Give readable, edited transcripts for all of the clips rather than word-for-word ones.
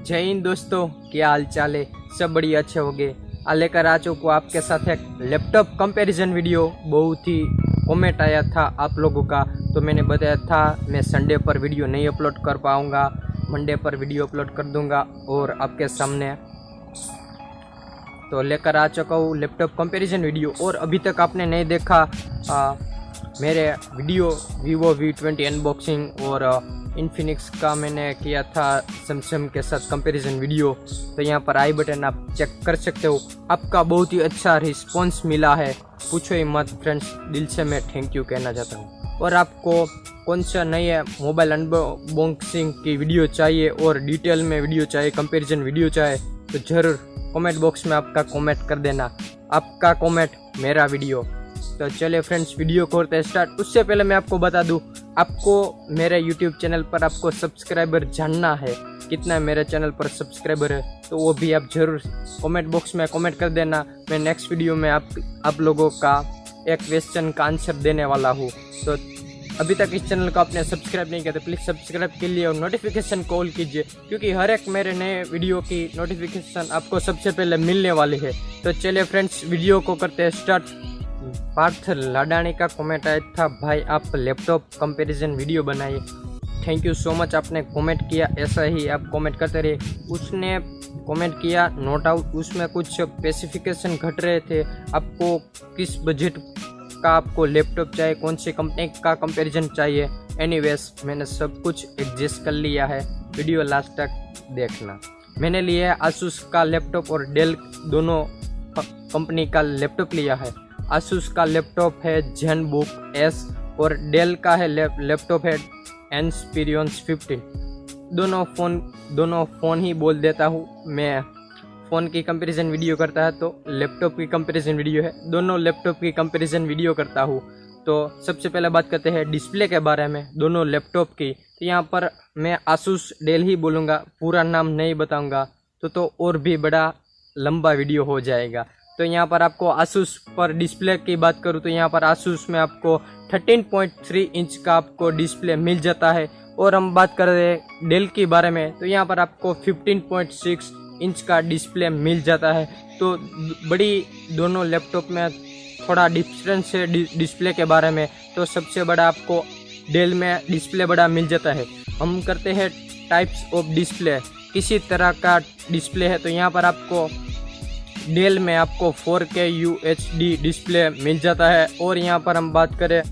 जय हिंद दोस्तों, क्या हाल चाल है। सब बढ़िया अच्छे हो गए। लेकर आ चुका हूँ आपके साथ एक लैपटॉप कंपैरिजन वीडियो। बहुत ही कमेंट आया था आप लोगों का, तो मैंने बताया था मैं संडे पर वीडियो नहीं अपलोड कर पाऊँगा, मंडे पर वीडियो अपलोड कर दूँगा और आपके सामने तो लेकर आ चुका हूँ लैपटॉप कंपैरिजन वीडियो। और अभी तक आपने नहीं देखा मेरे वीडियो वीवो V20 अनबॉक्सिंग और इन्फिनिक्स का मैंने किया था सैमसंग के साथ कंपैरिजन वीडियो, तो यहाँ पर आई बटन आप चेक कर सकते हो। आपका बहुत ही अच्छा रिस्पांस मिला है, पूछो ही मत फ्रेंड्स। दिल से मैं थैंक यू कहना चाहता हूँ। और आपको कौन सा नए मोबाइल अनबॉक्सिंग की वीडियो चाहिए और डिटेल में वीडियो चाहिए, कंपैरिजन वीडियो चाहिए, तो ज़रूर कमेंट बॉक्स में आपका कमेंट कर देना। आपका कमेंट मेरा वीडियो। तो चलिए फ्रेंड्स, वीडियो करते हैं स्टार्ट। उससे पहले मैं आपको बता दूं, आपको मेरे यूट्यूब चैनल पर आपको सब्सक्राइबर जानना है, कितना मेरे चैनल पर सब्सक्राइबर है, तो वो भी आप जरूर कमेंट बॉक्स में कमेंट कर देना। मैं नेक्स्ट वीडियो में आप लोगों का एक क्वेश्चन का आंसर देने वाला हूँ। तो अभी तक इस चैनल को आपने सब्सक्राइब नहीं किया तो प्लीज़ सब्सक्राइब के लिए और नोटिफिकेशन कॉल कीजिए, क्योंकि हर एक मेरे नए वीडियो की नोटिफिकेशन आपको सबसे पहले मिलने वाली है। तो चलिए फ्रेंड्स, वीडियो को करते हैं स्टार्ट। पार्थ लाडानी का कमेंट आया था, भाई आप लैपटॉप कंपैरिजन वीडियो बनाइए। थैंक यू सो मच, आपने कमेंट किया, ऐसा ही आप कमेंट करते रहिए। उसने कमेंट किया, नो डाउट उसमें कुछ स्पेसिफिकेशन घट रहे थे। आपको किस बजट का आपको लैपटॉप चाहिए, कौन सी कंपनी का कंपैरिजन चाहिए। एनीवेज मैंने सब कुछ एडजस्ट कर लिया है, वीडियो लास्ट तक देखना। मैंने लिया है आसूस का लैपटॉप और डेल दोनों कंपनी का लैपटॉप लिया है। आसूस का लैपटॉप है ज़ेनबुक S और डेल का है लैपटॉप है INSPIRON15। दोनों फ़ोन ही बोल देता हूँ मैं। फ़ोन की कंपैरिजन वीडियो करता है तो लैपटॉप की कंपैरिजन वीडियो है, दोनों लैपटॉप की कंपैरिजन वीडियो करता हूँ। तो सबसे पहले बात करते हैं डिस्प्ले के बारे में दोनों लैपटॉप की। तो यहाँ पर मैं आसूस डेल ही बोलूँगा, पूरा नाम नहीं बताऊँगा तो और भी बड़ा लंबा वीडियो हो जाएगा। तो यहाँ पर आपको आसूस पर डिस्प्ले की बात करूँ तो यहाँ पर आसूस में आपको 13.3 इंच का आपको डिस्प्ले मिल जाता है। और हम बात कर रहे हैं डेल के बारे में, तो यहाँ पर आपको 15.6 इंच का डिस्प्ले मिल जाता है। तो बड़ी दोनों लैपटॉप में थोड़ा डिफरेंस है डिस्प्ले के बारे में। तो सबसे बड़ा आपको डेल में डिस्प्ले बड़ा मिल जाता है। हम करते हैं टाइप्स ऑफ डिस्प्ले, किसी तरह का डिस्प्ले है, तो यहाँ पर आपको डेल में आपको 4K UHD डिस्प्ले मिल जाता है। और यहाँ पर हम बात करें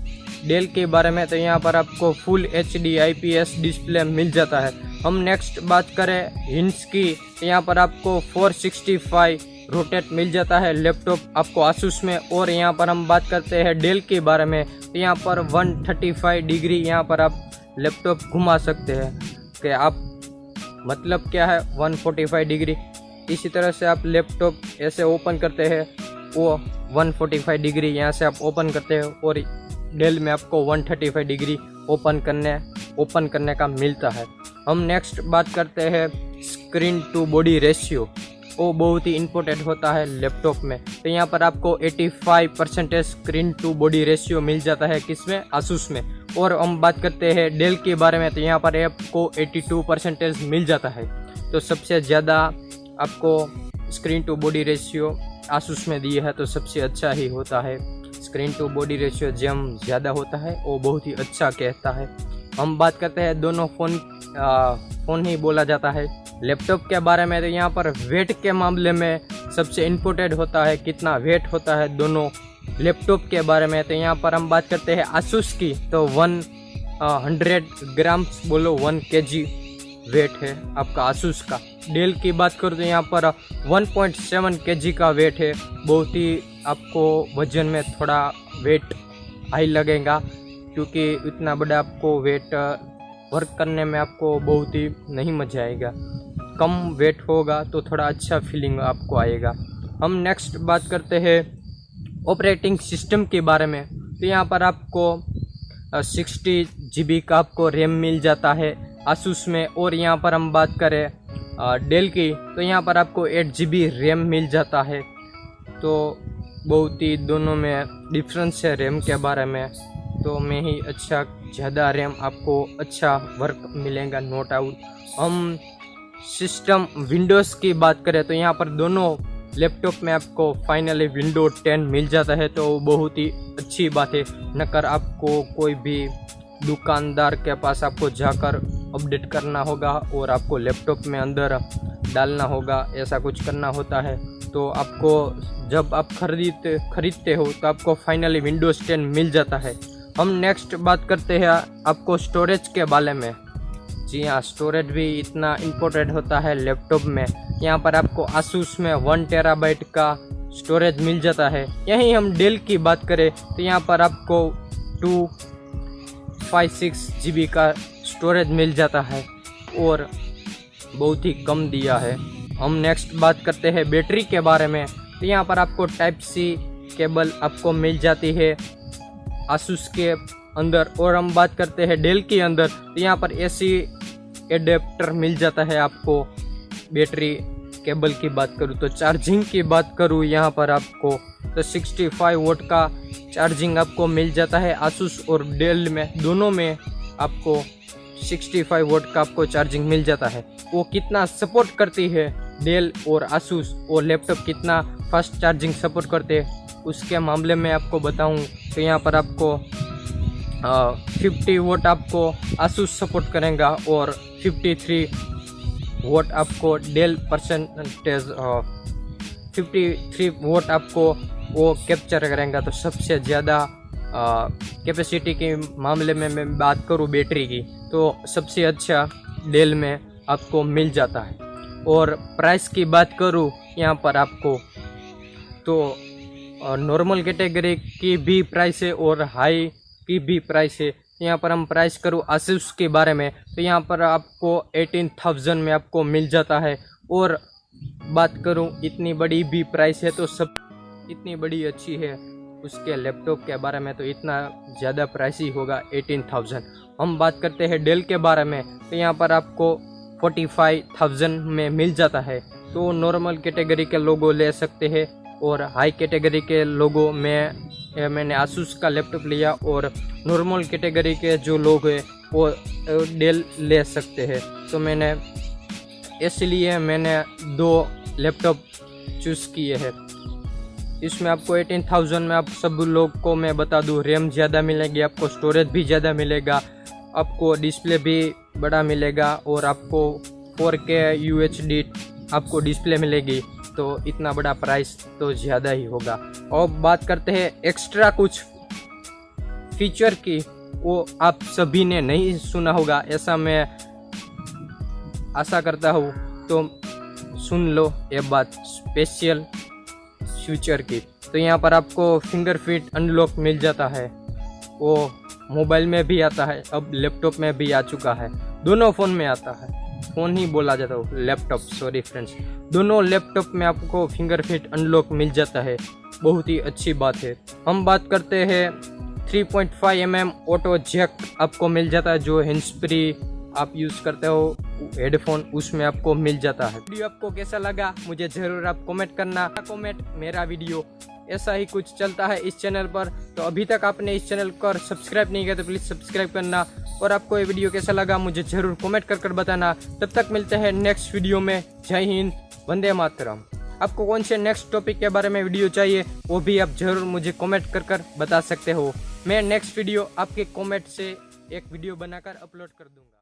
डेल के बारे में, तो यहाँ पर आपको फुल HD IPS डिस्प्ले मिल जाता है। हम नेक्स्ट बात करें हिंज की, तो यहाँ पर आपको 465 रोटेट मिल जाता है लैपटॉप आपको आसूस में। और यहाँ पर हम बात करते हैं डेल के बारे में, तो यहाँ पर 135 डिग्री यहाँ पर आप लैपटॉप घुमा सकते हैं। कि आप मतलब क्या है 145 डिग्री, इसी तरह से आप लैपटॉप ऐसे ओपन करते हैं, वो 145 डिग्री यहाँ से आप ओपन करते हो। और डेल में आपको 135 डिग्री ओपन करने का मिलता है। हम नेक्स्ट बात करते हैं स्क्रीन टू बॉडी रेशियो, वो बहुत ही इम्पोर्टेंट होता है लैपटॉप में। तो यहाँ पर आपको 85% स्क्रीन टू बॉडी रेशियो मिल जाता है, किसमें, आसूस में। और हम बात करते हैं डेल के बारे में, तो यहाँ पर आपको 82% मिल जाता है। तो सबसे ज़्यादा आपको screen to body ratio Asus में दिए है, तो सबसे अच्छा ही होता है। स्क्रीन टू बॉडी रेशियो जम ज़्यादा होता है, वो बहुत ही अच्छा कहता है। हम बात करते हैं दोनों फ़ोन ही बोला जाता है लैपटॉप के बारे में। तो यहाँ पर वेट के मामले में सबसे इम्पोर्टेंट होता है कितना वेट होता है दोनों लैपटॉप के बारे में। तो यहाँ पर हम बात करते हैं आसूस की, तो 100 ग्राम्स बोलो 1 kg वेट है आपका आसूस का। डेल की बात करूँ तो यहाँ पर 1.7 kg का वेट है। बहुत ही आपको वजन में थोड़ा वेट हाई लगेगा, क्योंकि इतना बड़ा आपको वेट वर्क करने में आपको बहुत ही नहीं मजा आएगा। कम वेट होगा तो थोड़ा अच्छा फीलिंग आपको आएगा। हम नेक्स्ट बात करते हैं ऑपरेटिंग सिस्टम के बारे में। तो यहाँ पर आपको 60 GB का आपको रैम मिल जाता है आसूस में। और यहाँ पर हम बात करें डेल की, तो यहाँ पर आपको 8 GB रैम मिल जाता है। तो बहुत ही दोनों में डिफरेंस है रैम के बारे में। तो में ही अच्छा ज़्यादा रैम आपको अच्छा वर्क मिलेगा, नो डाउट। हम सिस्टम विंडोज़ की बात करें तो यहाँ पर दोनों लैपटॉप में आपको फाइनली विंडो 10 मिल जाता है, तो बहुत ही अच्छी बात है। नकर आपको कोई भी दुकानदार के पास आपको जाकर अपडेट करना होगा और आपको लैपटॉप में अंदर डालना होगा, ऐसा कुछ करना होता है। तो आपको जब आप खरीदते हो तो आपको फाइनली विंडोज़ 10 मिल जाता है। हम नेक्स्ट बात करते हैं आपको स्टोरेज के बारे में। जी हाँ, स्टोरेज भी इतना इम्पोर्टेंट होता है लैपटॉप में। यहाँ पर आपको Asus में 1 टेराबाइट का स्टोरेज मिल जाता है। यहीं हम डेल की बात करें तो यहाँ पर आपको 256 GB का स्टोरेज मिल जाता है और बहुत ही कम दिया है। हम नेक्स्ट बात करते हैं बैटरी के बारे में। तो यहाँ पर आपको टाइप सी केबल आपको मिल जाती है Asus के अंदर। और हम बात करते हैं डेल के अंदर तो यहाँ पर AC एडेप्टर मिल जाता है आपको। बैटरी केबल की बात करूँ तो चार्जिंग की बात करूँ यहाँ पर आपको तो 65 वोट का चार्जिंग आपको मिल जाता है। Asus और डेल में दोनों में आपको 65 वोट का आपको चार्जिंग मिल जाता है। वो कितना सपोर्ट करती है डेल और Asus और लैपटॉप कितना फास्ट चार्जिंग सपोर्ट करते हैं उसके मामले में आपको बताऊं तो यहाँ पर आपको 50 वोट आपको Asus सपोर्ट करेगा और 53 वोट आपको डेल परसेंटेज 53 वोट आपको वो कैप्चर करेगा। तो सबसे ज़्यादा कैपेसिटी के मामले में मैं बात करूँ बैटरी की तो सबसे अच्छा डेल में आपको मिल जाता है। और प्राइस की बात करूँ यहाँ पर आपको तो नॉर्मल कैटेगरी की भी प्राइस है और हाई की भी प्राइस है। यहाँ पर हम प्राइस करूँ Asus के बारे में तो यहाँ पर आपको 18,000 में आपको मिल जाता है। और बात करूँ इतनी बड़ी भी प्राइस है तो सब इतनी बड़ी अच्छी है उसके लैपटॉप के बारे में तो इतना ज़्यादा प्राइस ही होगा 18,000। हम बात करते हैं डेल के बारे में तो यहाँ पर आपको 45,000 में मिल जाता है। तो नॉर्मल कैटेगरी के लोगों ले सकते हैं और हाई कैटेगरी के लोगों में मैंने Asus का लैपटॉप लिया और नॉर्मल कैटेगरी के जो लोग हैं वो डेल ले सकते हैं। तो मैंने इसलिए मैंने 2 लैपटॉप चूज़ किए हैं। इसमें आपको 18,000 में आप सब लोग को मैं बता दूं रैम ज़्यादा मिलेगी, आपको स्टोरेज भी ज़्यादा मिलेगा, आपको डिस्प्ले भी बड़ा मिलेगा और आपको 4K UHD आपको डिस्प्ले मिलेगी। तो इतना बड़ा प्राइस तो ज़्यादा ही होगा। और बात करते हैं एक्स्ट्रा कुछ फीचर की, वो आप सभी ने नहीं सुना होगा, ऐसा मैं आशा करता हूँ। तो सुन लो ये बात स्पेशल फीचर की। तो यहाँ पर आपको फिंगरप्रिंट अनलॉक मिल जाता है, वो मोबाइल में भी आता है, अब लैपटॉप में भी आ चुका है, दोनों फ़ोन में आता है। फ़ोन ही बोला जाता है, लैपटॉप, सॉरी फ्रेंड्स। दोनों लैपटॉप में आपको फिंगरप्रिंट अनलॉक मिल जाता है, बहुत ही अच्छी बात है। हम बात करते हैं 3.5 mm ऑटो जैक आपको मिल जाता है, जो हैंड्स फ्री आप यूज़ करते हो हेडफोन, उसमें आपको मिल जाता है। वीडियो आपको कैसा लगा मुझे ज़रूर आप कमेंट करना। कमेंट मेरा वीडियो ऐसा ही कुछ चलता है इस चैनल पर। तो अभी तक आपने इस चैनल को सब्सक्राइब नहीं किया तो प्लीज़ सब्सक्राइब करना। और आपको ये वीडियो कैसा लगा मुझे ज़रूर कमेंट कर बताना। तब तक मिलते हैं नेक्स्ट वीडियो में। जय हिंद, वंदे मातरम। आपको कौन से नेक्स्ट टॉपिक के बारे में वीडियो चाहिए वो भी आप ज़रूर मुझे कमेंट कर बता सकते हो। मैं नेक्स्ट वीडियो आपके कमेंट से एक वीडियो बनाकर अपलोड कर दूँगा।